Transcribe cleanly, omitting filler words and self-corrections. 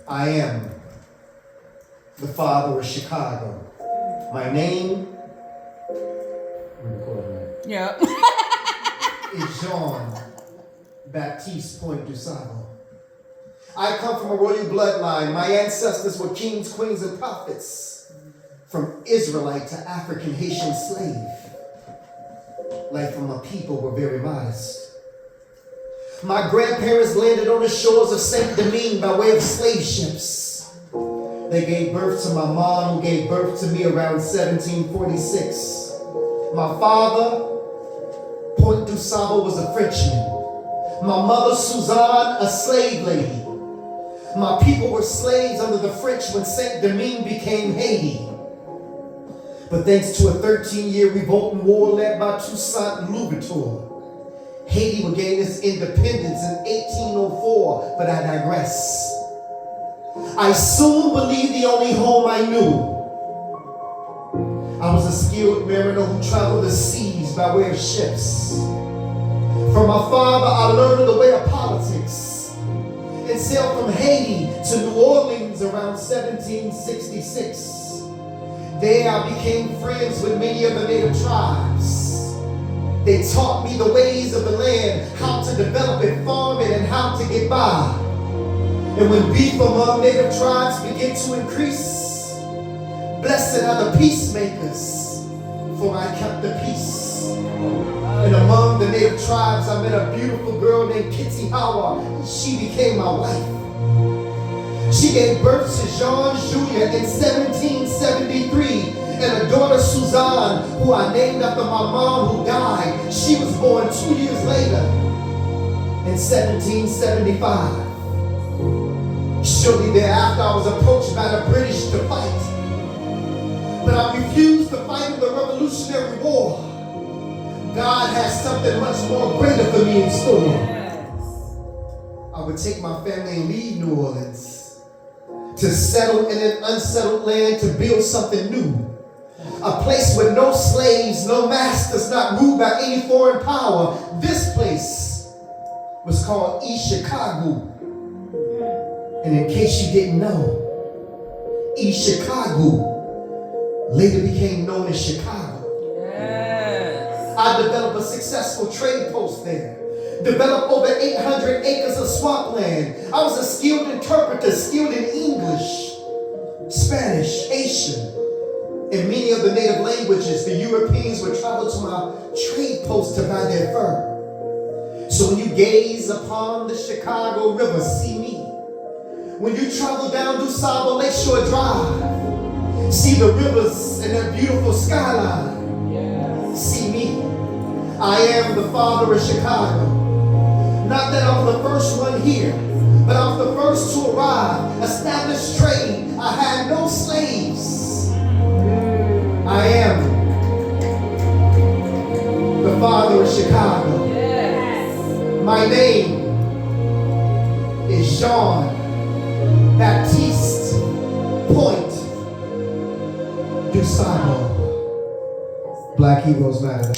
I am the father of Chicago. My name, Yeah. is Jean Baptiste Point Dusable. I come from a royal bloodline. My ancestors were kings, queens, and prophets. From Israelite to African Haitian slave. Life from my people were very modest. My grandparents landed on the shores of Saint Domingue by way of slave ships. They gave birth to my mom, who gave birth to me around 1746. My father, Point Dusable, was a Frenchman. My mother, Suzanne, a slave lady. My people were slaves under the French when Saint Domingue became Haiti. But thanks to a 13-year revolt and war led by Toussaint Louverture, Haiti would gain its independence in 1804, but I digress. I soon believed the only home I knew. I was a skilled mariner who traveled the seas by way of ships. From my father, I learned the way of politics and sailed from Haiti to New Orleans around 1766. There I became friends with many of the native tribes. They taught me the ways of the land, how to develop it, farm it, and how to get by. And when beef among native tribes began to increase, blessed are the peacemakers, for I kept the peace. And among the native tribes, I met a beautiful girl named Kitty Howard, and she became my wife. She gave birth to Jean Jr. in 1773, and a daughter, Suzanne, who I named after my mom who died. She was born 2 years later, in 1775. Shortly thereafter, I was approached by the British to fight. But I refused to fight in the Revolutionary War. God has something much more greater for me in store. I would take my family and leave New Orleans to settle in an unsettled land, to build something new. A place with no slaves, no masters, not ruled by any foreign power. This place was called East Chicago. And in case you didn't know, East Chicago later became known as Chicago. Yes. I developed a successful trade post there. Developed over 800 acres of swampland. I was a skilled interpreter, skilled in English, Spanish, Haitian, and many of the native languages. The Europeans would travel to my trade post to buy their fur. So when you gaze upon the Chicago River, see me. When you travel down Dusable Lakeshore Drive, see the rivers and their beautiful skyline. Yes. See me. I am the father of Chicago. Not that I'm the first one here, but I'm the first to arrive. Established trade. I had no slaves. I am the father of Chicago. Yes. My name is Jean Baptiste Point Dusable. Black Heroes Matter.